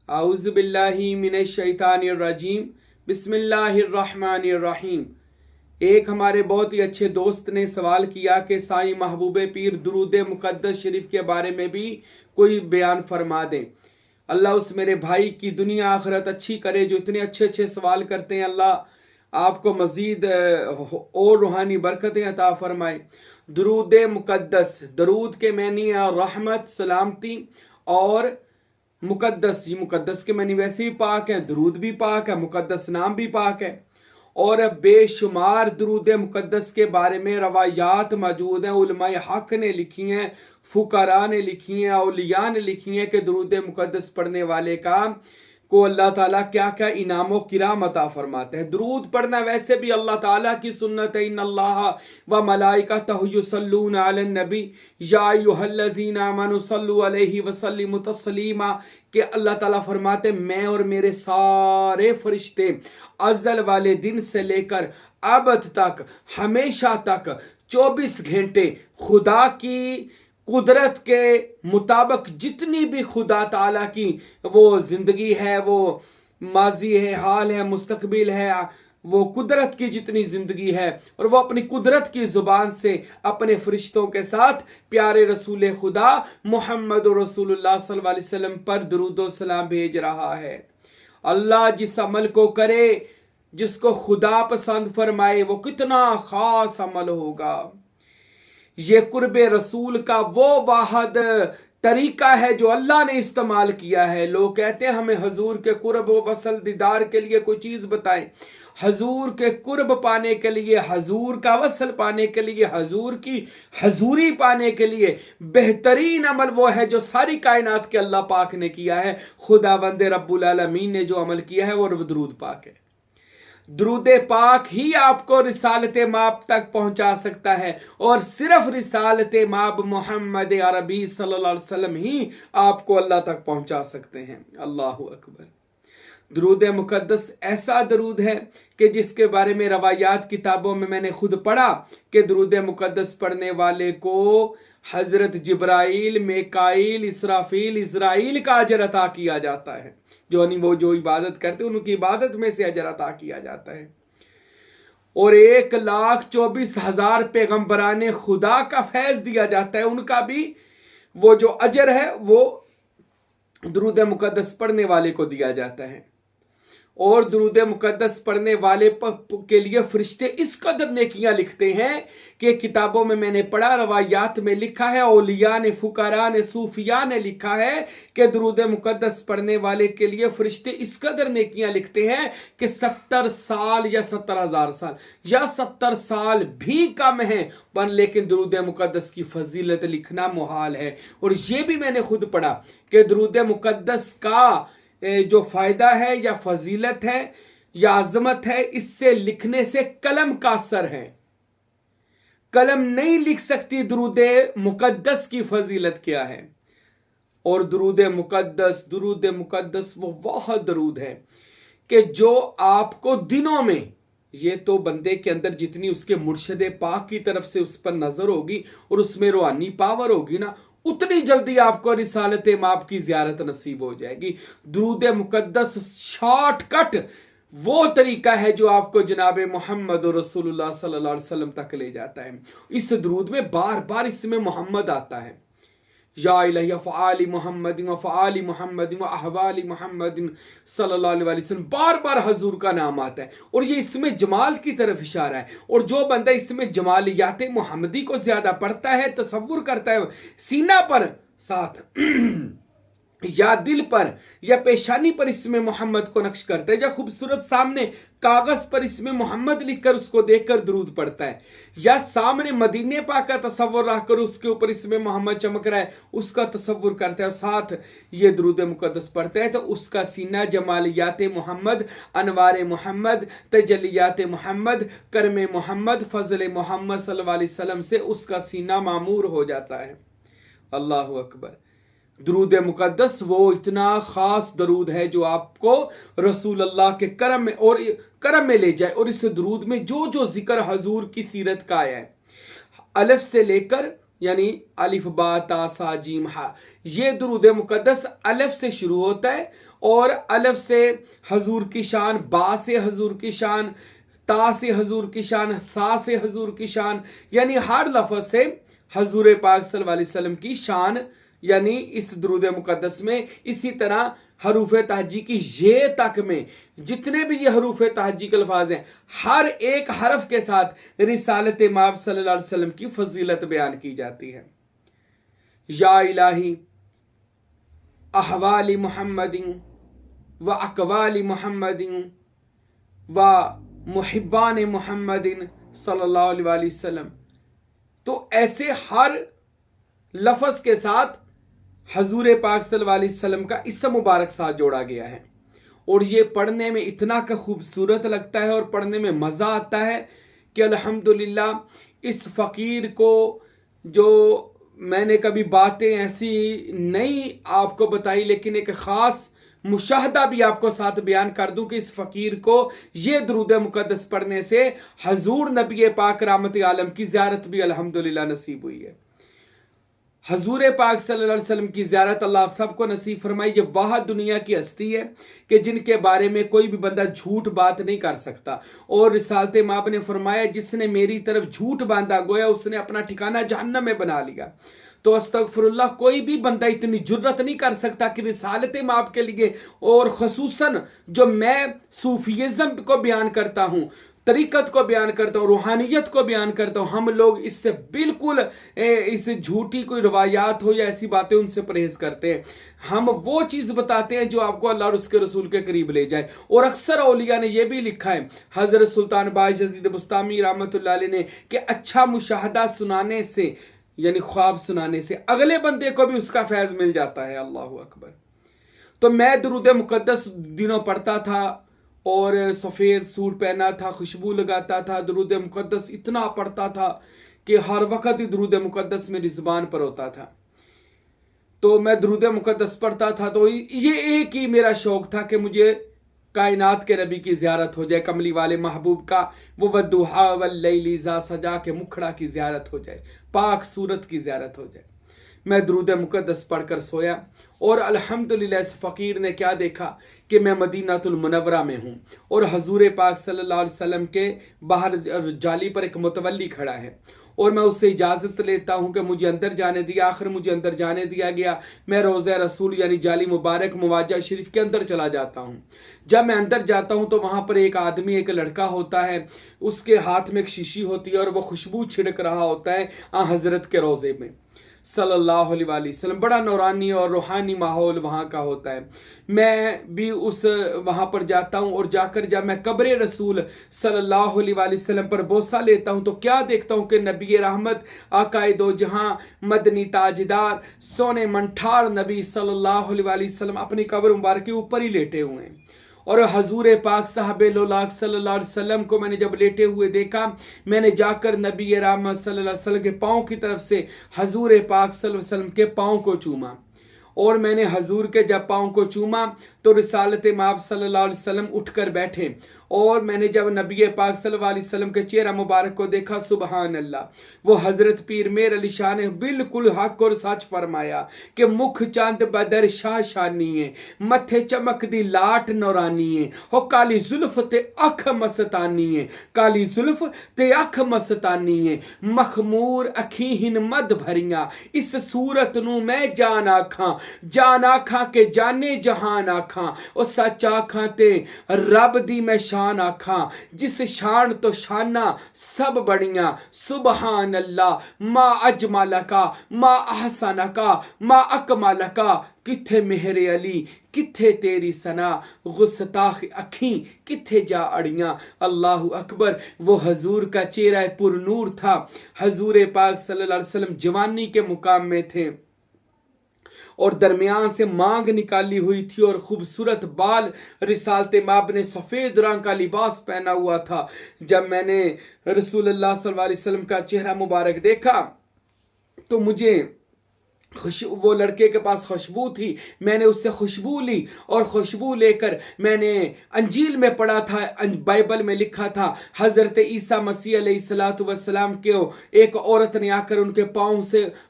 आऊज़ु बिल्लाहि मिनश शैतानिर रजीम। बिस्मिल्लाहिर्रहमानिर्रहीम। एक हमारे बहुत ही अच्छे दोस्त ने सवाल किया कि साईं महबूब पीर दुरूद मुक़द्दस शरीफ के बारे में भी कोई बयान फरमा दें। अल्लाह उस मेरे भाई की दुनिया आखिरत अच्छी करे जो इतने अच्छे अच्छे सवाल करते हैं। अल्लाह आपको मज़ीद और रूहानी बरकतें अता फरमाए। दुरूद मुक़द्दस, दरूद के मैनी रहमत, सलामती और मुकद्दस। ये मुकद्दस के मानी वैसे भी पाक है, दुरूद भी पाक है, मुकद्दस नाम भी पाक है। और बेशुमार दुरूद मुकद्दस के बारे में रवायात मौजूद हैं। उलमाए हक ने लिखी हैं, फुकरा ने लिखी हैं, औलिया ने लिखी हैं कि दुरूद मुकद्दस पढ़ने वाले का को अल्लाह ताला क्या क्या इनामो किराम अता फरमाते हैं। दुरूद पढ़ना वैसे भी अल्लाह ताला की सुन्नत है। इन्नल्लाह व मलाइकतहु युसल्लूना अलन नबी या अय्युहल्लज़ीना आमनू सल्लु अलैहि व सल्लिमु तस्लीमा कि अल्लाह ताला फरमाते मैं और मेरे सारे फरिश्ते अज़ल वाले दिन से लेकर अबद तक, हमेशा तक 24 घंटे खुदा की कुदरत के मुताबिक जितनी भी खुदा ताला की वो जिंदगी है, वो माजी है, हाल है, मुस्तकबिल है, वो कुदरत की जितनी जिंदगी है, और वो अपनी कुदरत की जुबान से अपने फरिश्तों के साथ प्यारे रसूल खुदा मोहम्मद रसूलुल्लाह सल्लल्लाहु अलैहि वसल्लम पर दुरूद व सलाम भेज रहा है। अल्लाह जिस अमल को करे, जिसको खुदा पसंद फरमाए, वो कितना खास अमल होगा। ये कुर्बे रसूल का वो वाहद तरीका है जो अल्लाह ने इस्तेमाल किया है। लोग कहते हैं हमें हजूर के कुर्ब व वसल दीदार के लिए कोई चीज बताएं। हजूर के कुर्ब पाने के लिए, हजूर का वसल पाने के लिए, हजूर की हजूरी पाने के लिए बेहतरीन अमल वो है जो सारी कायनात के अल्लाह पाक ने किया है। खुदा बंदे रब्बुल आलमीन ने जो अमल किया है वो दुरूद पाक है। दुरूद पाक ही आपको रिसालत माब तक पहुंचा सकता है, और सिर्फ रिसालत माब मोहम्मद अरबी सल्लल्लाहु अलैहि वसल्लम ही आपको अल्लाह तक पहुंचा सकते हैं। अल्लाहु अकबर। दुरूद मुकद्दस ऐसा दरूद है कि जिसके बारे में रवायात किताबों में मैंने खुद पढ़ा कि दुरूद मुकद्दस पढ़ने वाले को हजरत जिब्राइल, मेकाइल, इसराफील, इजराइल का अजर अता किया जाता है। वो जो इबादत करते हैं उनकी इबादत में से अजर अता किया जाता है। और 1,24,000 पैगंबराने खुदा का फैज दिया जाता है, उनका भी वो जो अजर है वो दुरूद मुकद्दस पढ़ने वाले को दिया जाता है। और दुरूद मुकद्दस पढ़ने वाले के लिए फरिश्ते इस कदर नेकियां लिखते हैं कि किताबों में मैंने पढ़ा, रवायात में लिखा है, औलिया ने, फुकरा ने, सूफिया ने लिखा है कि दुरूद मुकद्दस पढ़ने वाले के लिए फरिश्ते इस कदर नेकियां लिखते हैं कि 70 साल या 70,000 साल या 70 साल भी कम है, पर लेकिन दुरूद मुकद्दस की फजीलत लिखना मुहाल है। और ये भी मैंने खुद पढ़ा कि दुरूद मुकद्दस का जो फायदा है या फजीलत है या अजमत है, इससे लिखने से कलम का असर है। कलम नहीं लिख सकती दुरूद मुकद्दस की फजीलत क्या है। और दुरूद मुकद्दस वो वह दरूद है कि जो आपको दिनों में, ये तो बंदे के अंदर जितनी उसके मुर्शद पाक की तरफ से उस पर नजर होगी और उसमें रूहानी पावर होगी ना, उतनी जल्दी आपको रिसालत माब की जियारत नसीब हो जाएगी। दुरूद मुकद्दस शॉर्टकट वो तरीका है जो आपको जनाब मोहम्मद रसूलुल्लाह सल्लल्लाहु अलैहि वसल्लम तक ले जाता है। इस दुरूद में बार बार इसमें मोहम्मद आता है, या इलाही फ़आली मुहम्मदिन व फ़आली मुहम्मदिन व अहवाली मुहम्मदिन सल्लल्लाहु अलैहि वसल्लम, बार बार हजूर का नाम आता है। और ये इसमें जमाल की तरफ इशारा है। और जो बंदा इसमें जमालियात मुहम्मदी को ज्यादा पढ़ता है, तसव्वुर करता है, सीना पर साथ या दिल पर या पेशानी पर इसमें मोहम्मद को नक्श करता है, या खूबसूरत सामने कागज पर इसमें मोहम्मद लिखकर उसको देखकर दुरूद पढ़ता है, या सामने मदीने पाक का तसव्वुर रखकर उसके ऊपर इसमें मोहम्मद चमक रहा है उसका तसव्वुर करता है, साथ ये दुरूद मुकद्दस पढ़ता है, तो उसका सीना जमालियात मोहम्मद, अनवार मोहम्मद, तजलियात मोहम्मद, करम मोहम्मद, फजल मोहम्मद सल्लल्लाहु अलैहि वसल्लम से उसका सीना मामूर हो जाता है। अल्लाह अकबर। दुरूद मुकद्दस वो इतना खास दरूद है जो आपको रसूल अल्लाह के करम में ले जाए। और इस दरूद में जो जो जिक्र हजूर की सीरत का आया है, अलफ से लेकर यानी अलिफ बा ता सा जीम हा। ये दुरूद मुकद्दस अलिफ से शुरू होता है और अलिफ से हजूर की शान, बा से हजूर की शान, ता से हजूर की शान, सा से हजूर की शान, यानी हर लफ्ज से हजूर पाक सल्लल्लाहु अलैहि वसल्लम की शान, यानी इस दुरूद मुकद्दस में। इसी तरह हरूफ तहजी की ये तक में जितने भी ये हरूफ तहजी के अल्फाज हैं, हर एक हरफ के साथ रिसालत माब सल्लल्लाहु अलैहि वसल्लम की फजीलत बयान की जाती है। या इलाही अहवाली मुहम्मदिन व अकवाली मुहम्मदिन व मुहिब्बान मुहम्मदिन सल्लल्लाहु अलैहि वसल्लम। तो ऐसे हर लफ्ज के साथ हजूर पाक सल्लल्लाहु अलैहि वसल्लम का इस्म मुबारक साथ जोड़ा गया है और ये पढ़ने में इतना का खूबसूरत लगता है और पढ़ने में मज़ा आता है कि अल्हम्दुलिल्लाह इस फ़कीर को, जो मैंने कभी बातें ऐसी नहीं आपको बताई, लेकिन एक ख़ास मुशाहदा भी आपको साथ बयान कर दूं कि इस फ़कीर को ये दुरूद मुकद्दस पढ़ने से हजूर नबी पाक रहमत आलम की ज़ियारत भी अल्हम्दुलिल्लाह नसीब हुई है। हजूर पाक सल्लल्लाहु अलैहि वसल्लम की ज़ियारत अल्लाह आप सबको नसीब फरमाई। ये वाह दुनिया की हस्ती है कि जिनके बारे में कोई भी बंदा झूठ बात नहीं कर सकता। और रिसालत माब ने फरमाया, जिसने मेरी तरफ झूठ बांधा गोया उसने अपना ठिकाना जहन्नम में बना लिया। तो अस्तगफिरुल्लाह, कोई भी बंदा इतनी जुर्रत नहीं कर सकता कि रिसालत माब के लिए, और खसूसन जो मैं सूफीज़म को बयान करता हूँ, तरीकत को बयान करता हूँ, रूहानियत को बयान करता हूँ, हम लोग इससे बिल्कुल इस झूठी कोई रवायात हो या ऐसी बातें उनसे परहेज करते हैं। हम वो चीज़ बताते हैं जो आपको अल्लाह और उसके रसूल के करीब ले जाए। और अक्सर औलिया ने यह भी लिखा है, हज़रत सुल्तान बायज़ीद बुस्तामी रहमतुल्लाह अलैह ने, कि अच्छा मुशाहदा सुनाने से, यानी ख्वाब सुनाने से अगले बंदे को भी उसका फैज़ मिल जाता है। अल्लाह अकबर। तो मैं दुरूद मुकद्दस दिनों पढ़ता था और सफ़ेद सूट पहना था, खुशबू लगाता था, दुरूद मुकद्दस इतना पढ़ता था कि हर वक्त ही दुरूद मुकद्दस मेरी ज़ुबान पर होता था। तो मैं दुरूद मुकद्दस पढ़ता था तो ये एक ही मेरा शौक़ था कि मुझे कायनात के नबी की ज़ियारत हो जाए, कमली वाले महबूब का, वो वद्दुहा वल्लैलि इज़ा सजा के मुखड़ा की ज़ियारत हो जाए, पाक सूरत की ज़ियारत हो जाए। मैं दुरूद मुकद्दस पढ़कर सोया और अल्हम्दुलिल्लाह इस फ़कीर ने क्या देखा कि मैं मदीनातुल मुनव्वरा में हूँ और हजूर पाक सल्लल्लाहु अलैहि वसल्लम के बाहर जाली पर एक मुतवल्ली खड़ा है और मैं उससे इजाज़त लेता हूँ कि मुझे अंदर जाने दिया। आखिर मुझे अंदर जाने दिया गया। मैं रोज़ा रसूल यानी जाली मुबारक मुवाजा शरीफ के अंदर चला जाता हूँ। जब मैं अंदर जाता हूँ तो वहाँ पर एक आदमी, एक लड़का होता है, उसके हाथ में एक शीशी होती है और वह खुशबू छिड़क रहा होता है हज़रत के रोज़े में सल्लल्लाहु अलैहि वसल्लम। बड़ा नौरानी और रूहानी माहौल वहाँ का होता है। मैं भी उस वहाँ पर जाता हूँ और जाकर जब मैं कब्र रसूल सल्लल्लाहु अलैहि वसल्लम पर बोसा लेता हूँ तो क्या देखता हूँ कि नबी रहमत आकाए दो जहाँ मदनी ताजदार सोने मंठार नबी सल्लल्लाहु अलैहि वसल्लम अपनी कब्र मुबारक के ऊपर ही लेटे हुए हैं। और हजूर पाक साहबे लोलाक सल्लल्लाहु अलैहि वसल्लम को मैंने जब लेटे हुए देखा, मैंने जाकर नबी रहमत सल्लल्लाहु अलैहि वसल्लम के पाँव की तरफ से हजूर पाक सल्लल्लाहु अलैहि वसल्लम के पाँव को चूमा और मैंने हजूर के जब पाँव को चूमा तो रिसालत माब सल्लल्लाहु अलैहि वसल्लम उठकर बैठे और मैंने जब नबी पाक सल्लल्लाहु अलैहि वसल्लम के चेहरा मुबारक को देखा, सुबहान अल्लाह, वो हज़रत पीर मेर अली शाह ने बिल्कुल हक और सच फरमाया कि मुख चांद बदर शाह शानी है, मथे चमक दी लाट नौरानी है, हो काली जुल्फ ते अख मस्तानी है, काली जुल्फ ते अख मस्तानी है, मखमूर अखी हिन मद भरिया, इस सूरत नू मैं जान आखा के जाने जहान आखा, ओ सच आखा ते रब दी मैं शान आखा, जिस शान तो शाना सब बड़िया, सुबहान अल्लाह, मा अजमालका मा अहसनका मा अकमालका, किथे मेहरे अली किथे तेरी सना, गुस्ताख अखी किथे जा अड़ियां। अल्लाह अकबर। वो हजूर का चेहरा पुरनूर था। हजूर पाक सल्लल्लाहु अलैहि वसल्लम जवानी के मुकाम में थे और दरमियान से मांग निकाली हुई थी और खूबसूरत बाल। रिसालत माब ने सफ़ेद रंग का लिबास पहना हुआ था। जब मैंने रसूलुल्लाह सल्लल्लाहु अलैहि वसल्लम का चेहरा मुबारक देखा तो मुझे वो लड़के के पास खुशबू थी, मैंने उससे खुशबू ली और खुशबू लेकर मैंने अंजील में पढ़ा था, बाइबल में लिखा था हज़रत ईसा मसीह अलैहिस्सलाम के एक औरत ने आकर उनके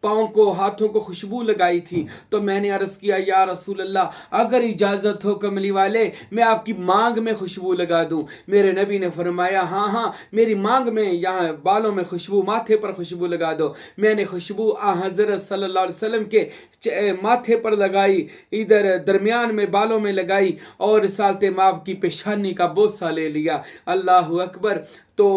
पाँव को हाथों को खुशबू लगाई थी। तो मैंने अर्ज़ किया या रसूल अल्लाह, अगर इजाज़त हो कमली वाले मैं आपकी मांग में खुशबू लगा दूं। मेरे नबी ने फरमाया हाँ हाँ, मेरी मांग में, यहाँ बालों में खुशबू, माथे पर खुशबू लगा दो। मैंने खुशबू हज़रत सल्लल्लाहु अलैहि वसल्लम के माथे पर लगाई, इधर दरमियान में बालों में लगाई और सालते माप की पेशानी का बोसा ले लिया। अल्लाह अकबर। तो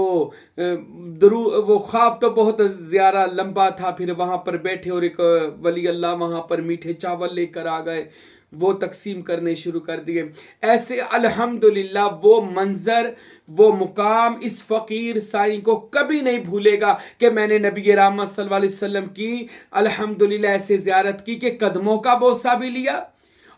वो ख्वाब तो बहुत ज़्यादा लंबा था। फिर वहाँ पर बैठे और एक वली अल्लाह वहाँ पर मीठे चावल लेकर आ गए, वो तकसीम करने शुरू कर दिए। ऐसे अल्हम्दुलिल्लाह वो मंजर, वो मुकाम इस फ़कीर साईं को कभी नहीं भूलेगा कि मैंने नबी रहमत सल्लल्लाहु अलैहि वसल्लम की अल्हम्दुलिल्लाह ऐसे ज़ियारत की कि कदमों का बोसा भी लिया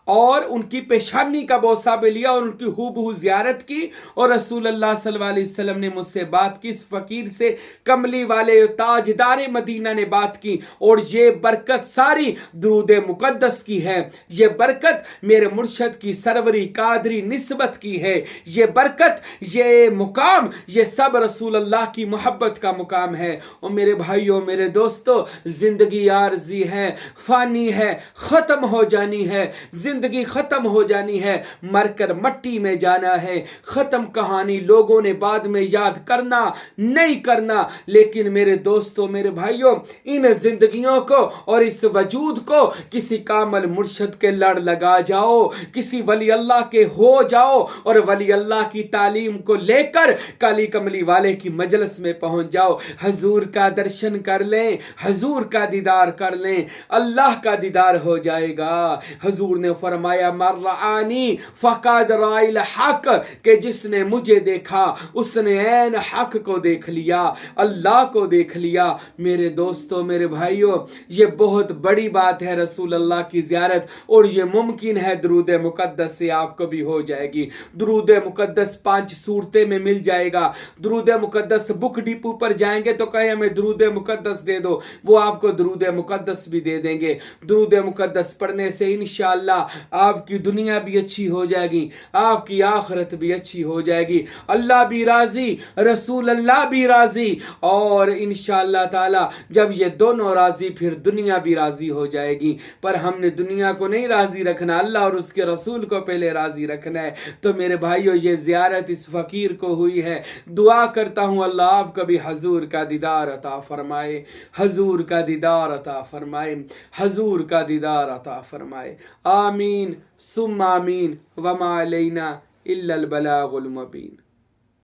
और उनकी पेशानी का बोसा भी लिया और उनकी हूबहू ज़ियारत की। और रसूल अल्लाह सल्लल्लाहु अलैहि वसल्लम ने मुझसे बात की, इस फ़कीर से, कमली वाले ताजदार मदीना ने बात की। और ये बरकत सारी दुरूद मुक़द्दस की है, ये बरकत मेरे मुर्शद की सरवरी कादरी निस्बत की है, ये बरकत, ये मुकाम, ये सब रसूल अल्लाह की मोहब्बत का मुकाम है। और मेरे भाइयों, मेरे दोस्तों, ज़िंदगी आर्जी है, फ़ानी है, ख़त्म हो जानी है, जिंदगी खत्म हो जानी है, मरकर मट्टी में जाना है। खत्म कहानी, लोगों ने बाद में याद करना नहीं करना। लेकिन मेरे दोस्तों, मेरे भाइयों, इन जिंदगियों को और इस वजूद को किसी कामल मुर्शद के लड़ लगा जाओ, किसी वली अल्लाह के हो जाओ और वली अल्लाह की तालीम को लेकर काली कमली वाले की मजलिस में पहुंच जाओ। हजूर का दर्शन कर लें, हजूर का दीदार कर लें, अल्लाह का दीदार हो जाएगा। हजूर ने फरमाया मर्रानी फकाद राइल हक, के जिसने मुझे देखा उसने ऐन हक को देख लिया, अल्लाह को देख लिया। मेरे दोस्तों, मेरे भाइयों, ये बहुत बड़ी बात है रसूल अल्लाह की ज़ियारत, और ये मुमकिन है दुरूद मुक़द्दस से आपको भी हो जाएगी। दुरूद मुक़द्दस 5 सूरतें में मिल जाएगा। दुरूद मुक़द्दस बुक डिपो पर जाएंगे तो कहें हमें दुरूद मुक़द्दस दे दो, वो आपको दुरूद मुक़द्दस भी दे देंगे। दुरूद मुक़द्दस पढ़ने से इंशाअल्लाह आपकी दुनिया भी अच्छी हो जाएगी, आपकी आखिरत भी अच्छी हो जाएगी। अल्लाह भी राजी, रसूल अल्लाह भी राजी, और इंशाअल्लाह ताला जब ये दोनों राजी फिर दुनिया भी राजी हो जाएगी। पर हमने दुनिया को नहीं राजी रखना, अल्लाह और उसके रसूल को पहले राजी रखना है। तो मेरे भाइयों, ये ज़ियारत इस फ़कीर को हुई है। दुआ करता हूँ अल्लाह आपको भी हजूर का दीदार अता फरमाए, हजूर का दीदार अता फरमाए, हजूर का दीदार अता फरमाए। आमीन सुम्मा आमीन वमा अलैना इल्लल बलागुल मुबीन।